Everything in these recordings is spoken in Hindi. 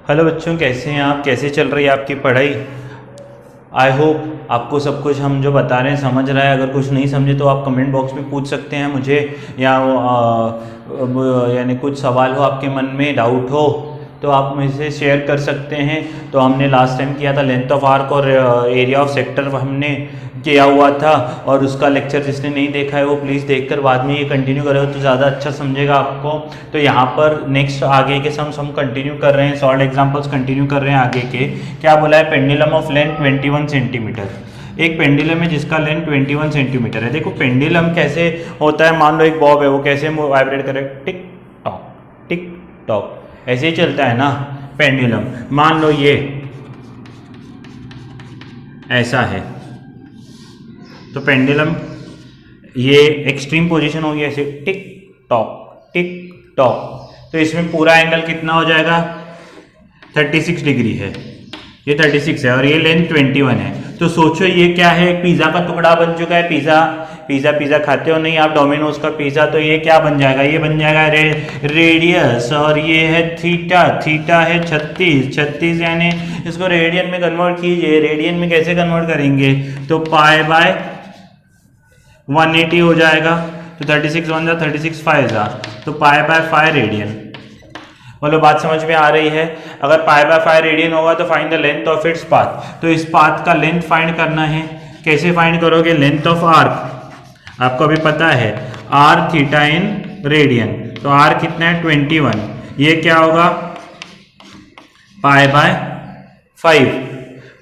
हेलो बच्चों, कैसे हैं आप? कैसे चल रही है आपकी पढ़ाई? आई होप आपको सब कुछ हम जो बता रहे हैं समझ रहा है। अगर कुछ नहीं समझे तो आप कमेंट बॉक्स में पूछ सकते हैं मुझे, या यानी कुछ सवाल हो आपके मन में, डाउट हो तो आप मुझसे शेयर कर सकते हैं। तो हमने लास्ट टाइम किया था लेंथ ऑफ आर्क और एरिया ऑफ सेक्टर हमने किया हुआ था, और उसका लेक्चर जिसने नहीं देखा है वो प्लीज़ देखकर बाद में ये कंटिन्यू करेगा तो ज़्यादा अच्छा समझेगा आपको। तो यहाँ पर नेक्स्ट आगे के सम्स हम कंटिन्यू कर रहे हैं, सॉल्व एग्जांपल्स कंटिन्यू कर रहे हैं आगे के। क्या बोला है? Pendulum of length 21 centimetre. एक पेंडुलम है जिसका लेंथ 21 सेंटीमीटर है। देखो पेंडुलम कैसे होता है, मान लो एक बॉब है, वो कैसे वाइब्रेट करे, टिक टॉक ऐसे ही चलता है ना पेंडुलम। मान लो ये ऐसा है तो पेंडुलम ये एक्सट्रीम पोजीशन होगी, ऐसे टिक टॉक। तो इसमें पूरा एंगल कितना हो जाएगा? 36 डिग्री है, ये 36 है और ये लेंथ 21 है। तो सोचो ये क्या है? पिज़्ज़ा का टुकड़ा बन चुका है। पिज़्ज़ा खाते हो नहीं आप? डोमिनोज का पिज़्ज़ा। तो ये क्या बन जाएगा? ये बन जाएगा रेडियस, और ये है थीटा है 36 यानी इसको रेडियन में कन्वर्ट कीजिए। रेडियन में कैसे कन्वर्ट करेंगे? तो पाई बाय 180 हो जाएगा। तो 36 1 जा 36 5 जा, तो पाई बाय 5 रेडियन। बोलो बात समझ में आ रही है? अगर पाई बाय 5 रेडियन होगा तो find the length of its path. तो इस पाथ का लेंथ फाइंड करना है। कैसे फाइंड करोगे? लेंथ ऑफ आर्क आपको अभी पता है, आर थीटा इन रेडियन। तो आर कितना है? 21। ये क्या होगा? Pi by 5।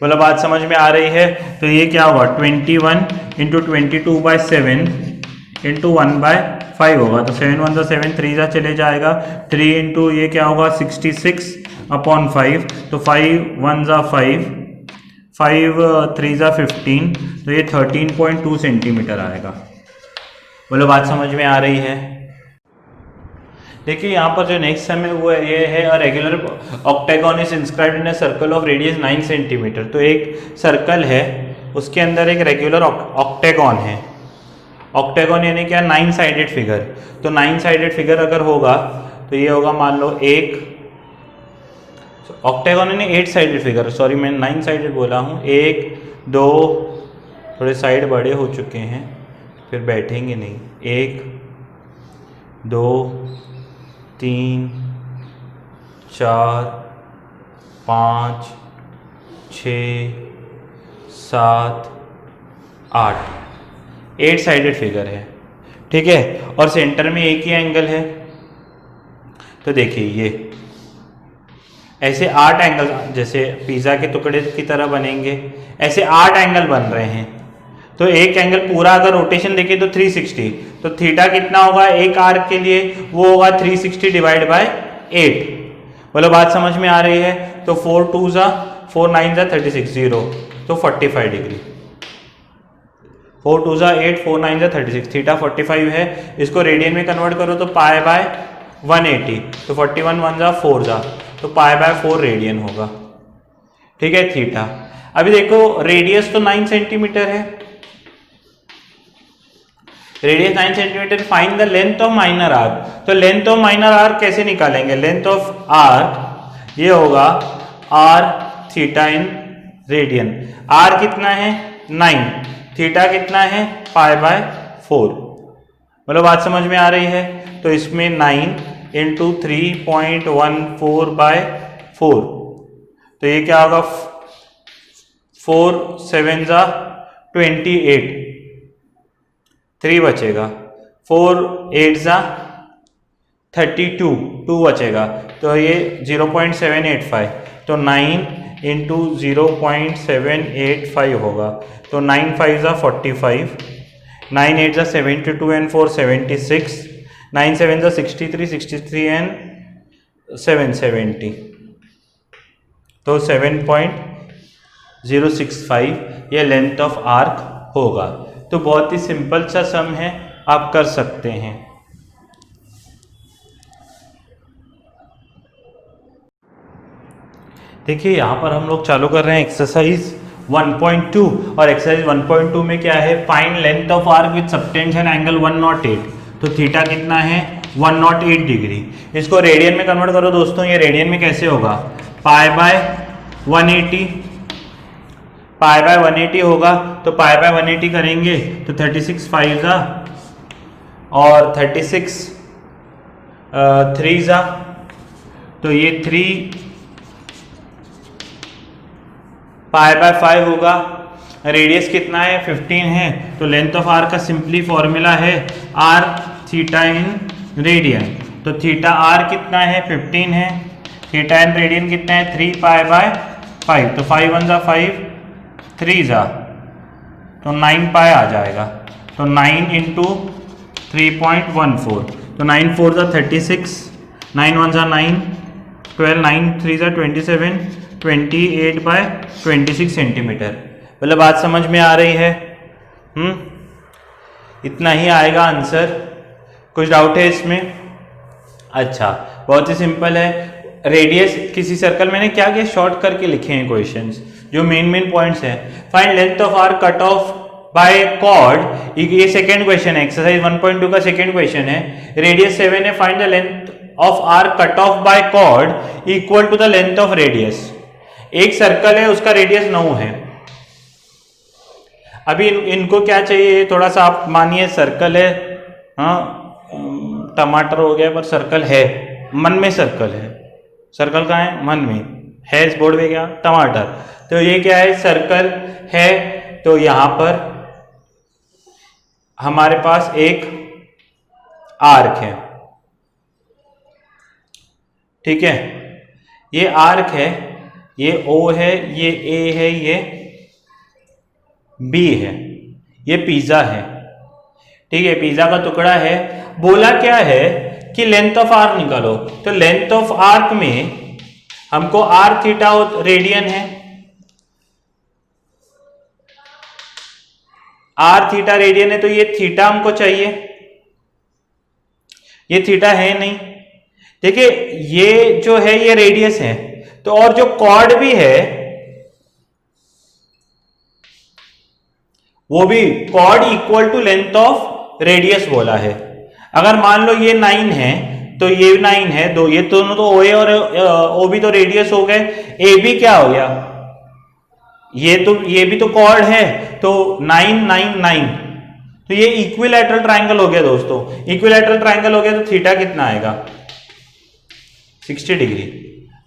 बोलो बात समझ में आ रही है? तो ये क्या होगा? 21 इंटू 22/7 इंटू 1/5 होगा। तो 7 1 7 3 जा चले जाएगा। 3 इंटू ये क्या होगा? 66/5। तो 5 1 जा 5, 5 3 जा 15। तो ये 13.2 सेंटीमीटर आएगा। बोलो बात समझ में आ रही है? देखिए यहाँ पर जो नेक्स्ट सम है वो ये है, a regular octagon is inscribed in a circle of radius 9 centimeter. तो एक सर्कल है, उसके अंदर एक रेगुलर ऑक्टेगॉन है। ऑक्टेगॉन यानी क्या? 9 साइडेड फिगर। तो 9 साइडेड फिगर अगर होगा तो ये होगा, मान लो एक ऑक्टेगॉन यानी 8 साइडेड फिगर, सॉरी मैं 9 साइडेड बोला हूँ। 1 2, थोड़े साइड बड़े हो चुके हैं फिर बैठेंगे नहीं। 1 2 3 4 5 6 7 8 8 साइडेड फिगर है, ठीक है। और सेंटर में एक ही एंगल है। तो देखिए ये ऐसे 8 एंगल, जैसे पिज़्ज़ा के टुकड़े की तरह बनेंगे, ऐसे 8 एंगल बन रहे हैं। तो एक एंगल पूरा अगर रोटेशन देखें तो 360। तो थीटा कितना होगा एक आर्क के लिए? वो होगा 360 डिवाइड बाय 8। बोलो बात समझ में आ रही है? तो 4 2 जा 4 9 जा 36 0, तो 45 डिग्री। 4 2 जा 8 4 9 जा 36, थीटा 45 है। इसको रेडियन में कन्वर्ट करो तो पाई बाय 180। तो 41 1 जा 4 जा, तो पाई बाय 4 रेडियन होगा, ठीक है थीटा। अभी देखो रेडियस तो 9 सेंटीमीटर है, radius 9 centimetre. Find the length of minor arc. तो लेंथ ऑफ माइनर आर्क कैसे निकालेंगे? लेंथ ऑफ आर्क ये होगा R theta in radian. R कितना है? 9। थीटा कितना है? Pi by 4। मतलब बात समझ में आ रही है? तो इसमें 9 इंटू 3.14/4, तो ये क्या होगा? 4 7 जा 28, 3 बचेगा। 4 8 जा 32, 2 बचेगा। तो ये 0.785। तो 9 इंटू 0.785 होगा। तो 9 5 जा 45, 9 8 जा 72 एंड 4 76, 9 7 जा 63, 63 एंड 7 70। तो 7.065 ये लेंथ ऑफ आर्क होगा। तो बहुत ही सिंपल सा सम है, आप कर सकते हैं। देखिए यहाँ पर हम लोग चालू कर रहे हैं एक्सरसाइज 1.2, और एक्सरसाइज 1.2 में क्या है? Find length of arc with subtension angle 108। तो थीटा कितना है? 108 डिग्री। इसको रेडियन में कन्वर्ट करो दोस्तों। ये रेडियन में कैसे होगा? पाई बाय 180, पाई बाय 180 होगा तो पाई बाय 180 करेंगे तो 36 5 जा और 36 3 जा, तो ये 3 पाई बाय 5 होगा। रेडियस कितना है 15 है, तो लेंथ ऑफ आर का सिंपली फॉर्मूला है आर थीटा इन रेडियन। तो थीटा आर कितना है 15 है, थीटा इन रेडियन कितना है 3 पाई बाय 5, तो 5 1 जा 5 3 जा तो 9 पाई आ जाएगा, तो 9 इंटू 3.14, तो 9 4 जा 36, 9 1 जा 9 12, 9 3 जा 27, 28 बाय 26 सेंटीमीटर। मतलब बात समझ में आ रही है? इतना ही आएगा आंसर। कुछ डाउट है इसमें? अच्छा, बहुत ही सिंपल है। रेडियस किसी सर्कल मैंने क्या किया, शॉर्ट करके लिखे हैं क्वेश्चंस जो मेन पॉइंट्स हैं। Find length of arc cut off by chord, ये सेकंड क्वेश्चन है, एक्सरसाइज 1.2 का सेकंड क्वेश्चन है। रेडियस 7 है, find the length of arc cut off by chord equal to the length of radius. एक सर्कल है, उसका रेडियस 9 है। अभी इनको क्या चाहिए, थोड़ा सा आप मानिए सर्कल है, हाँ टमाटर हो गया पर सर्कल है, मन में सर्कल है, सर्कल कहाँ है, मन में है, इस बोर्ड पे क्या टमाटर। तो ये क्या है, सर्कल है। तो यहां पर हमारे पास एक आर्क है, ठीक है, ये आर्क है, ये O है, ये A है, ये B है, ये पिज्जा है, ठीक है, पिज्जा का टुकड़ा है। बोला क्या है कि लेंथ ऑफ आर्क निकालो, तो लेंथ ऑफ आर्क में हमको आर थीटा रेडियन है, आर थीटा रेडियन है, तो ये थीटा हमको चाहिए, ये थीटा है नहीं। देखिए ये जो है ये रेडियस है, तो और जो कॉर्ड भी है वो भी chord equal to length of radius बोला है। अगर मान लो ये 9 है तो ये 9 है, दो ये दोनों तो ओ ए और ओ भी तो रेडियस हो गए, ए बी क्या हो गया, ये भी तो कॉर्ड है, तो 9 9 9, तो ये इक्विलैटरल ट्रायंगल हो गया दोस्तों। इक्विलैटरल ट्रायंगल हो गया तो थीटा कितना आएगा 60 डिग्री।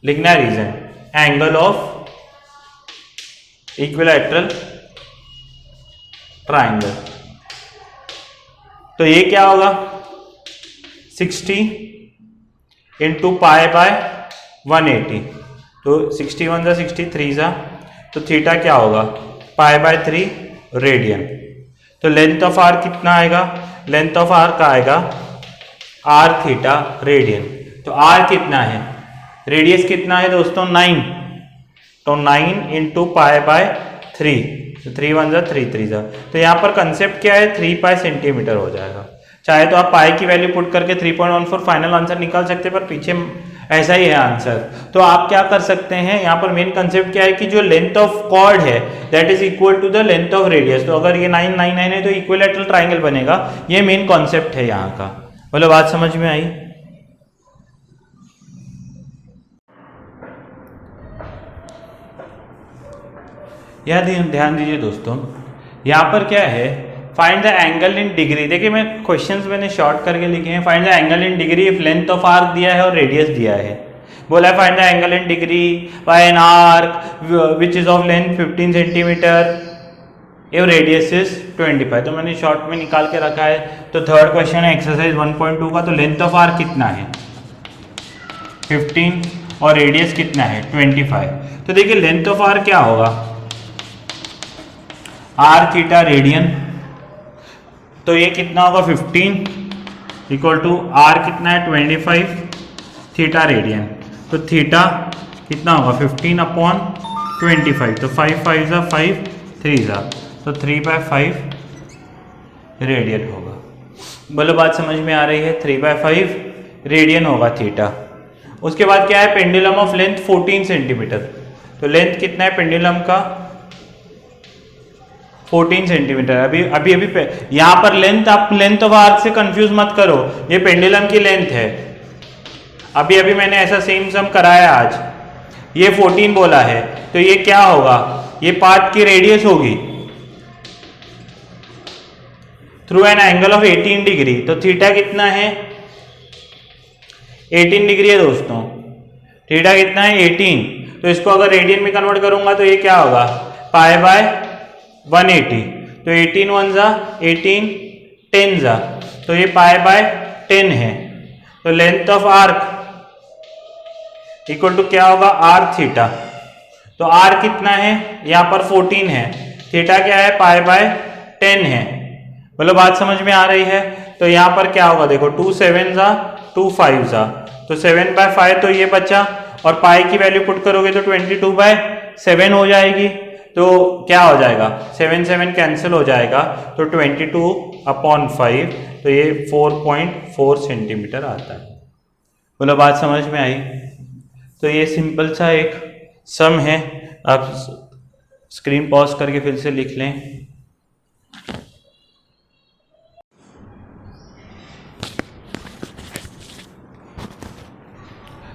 लिखना है reason, angle of equilateral triangle. तो ये क्या होगा 60 इंटू पाई बाय 180, तो 61 जा 63 जा, तो थीटा क्या होगा पाई बाय 3 रेडियन। तो लेंथ ऑफ आर कितना आएगा, लेंथ ऑफ आर का आएगा आर थीटा रेडियन। तो आर कितना है, रेडियस कितना है दोस्तों 9, तो 9 इंटू पाई बाय 3, तो 3 1 जा 3 3 जा, तो यहाँ पर कंसेप्ट क्या है 3 पाई सेंटीमीटर हो जाएगा। चाहे तो आप पाई की वैल्यू पुट करके 3.14 फाइनल आंसर निकाल सकते हैं, पर पीछे ऐसा ही है आंसर। तो आप क्या कर सकते हैं, यहाँ पर मेन कंसेप्ट क्या है कि जो लेंथ ऑफ कॉर्ड है that is equal to the length of radius. तो अगर ये 9 9 9 है तो इक्विलैटरल ट्रायंगल बनेगा, ये मेन कॉन्सेप्ट है यहाँ का। बोलो बात समझ में आई? यह ध्यान दीजिए दोस्तों, यहाँ पर क्या है find the angle in degree. देखिए मैं क्वेश्चंस मैंने शॉर्ट करके लिखे हैं। Find the angle in degree if length of arc दिया है और रेडियस दिया है। बोला है find the angle in degree by an arc which is of length 15 centimetre एव रेडियस इज 25। तो मैंने शॉर्ट में निकाल के रखा है। तो थर्ड क्वेश्चन है एक्सरसाइज 1.2 का। तो लेंथ ऑफ आर्क कितना है 15 और रेडियस कितना है 25। तो देखिए लेंथ ऑफ आर्क क्या होगा आर थीटा रेडियन, तो ये कितना होगा 15 इक्वल टू आर कितना है 25 थीटा रेडियन। तो थीटा कितना होगा 15 अपॉन 25, तो 5 5 जा 5 3 जा, तो 3/5 रेडियन होगा। बोलो बात समझ में आ रही है? 3/5 रेडियन होगा थीटा। उसके बाद क्या है पेंडुलम ऑफ लेंथ 14 सेंटीमीटर। तो लेंथ कितना है पेंडुलम का 14 सेंटीमीटर। अभी यहाँ पर लेंथ, आप लेंथ ऑफ आर्क से कंफ्यूज मत करो, ये पेंडुलम की लेंथ है। अभी मैंने ऐसा सेम सम कराया आज। ये 14 बोला है, तो ये क्या होगा, ये पाथ की रेडियस होगी through an angle of 18 degree. तो थीटा कितना है, 18 डिग्री है दोस्तों। थीटा कितना है, 18। तो इसको अगर रेडियन में कन्वर्ट करूंगा तो ये क्या होगा, पाई बाय 180। तो 18 वन जा 18, 10 जा, तो ये पाई बाय 10 है। तो length of arc equal to क्या होगा, आर थीटा। तो आर कितना है, यहाँ पर 14 है, थीटा क्या है, पाई बाय 10 है। बोलो बात समझ में आ रही है। तो यहाँ पर क्या होगा, देखो 2 7 जा 2 5 जा, तो 7/5 तो ये बचा, और पाई की वैल्यू पुट करोगे तो 22/7 हो जाएगी। तो क्या हो जाएगा, 7 7 कैंसिल हो जाएगा, तो 22/5, तो ये 4.4 सेंटीमीटर आता है। बोलो बात समझ में आई। तो ये सिंपल सा एक सम है, आप स्क्रीन पॉज करके फिर से लिख लें।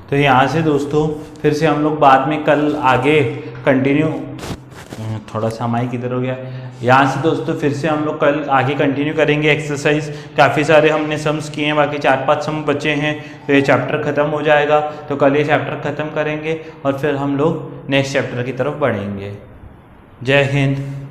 तो यहाँ से दोस्तों फिर से हम लोग बाद में कल आगे कंटिन्यू, थोड़ा सा माइक इधर हो गया, यहाँ से दोस्तों फिर से हम लोग कल आगे कंटिन्यू करेंगे एक्सरसाइज। काफ़ी सारे हमने सम्स किए हैं, बाकी 4-5 सम बचे हैं, तो ये चैप्टर ख़त्म हो जाएगा। तो कल ये चैप्टर ख़त्म करेंगे और फिर हम लोग नेक्स्ट चैप्टर की तरफ बढ़ेंगे। जय हिंद।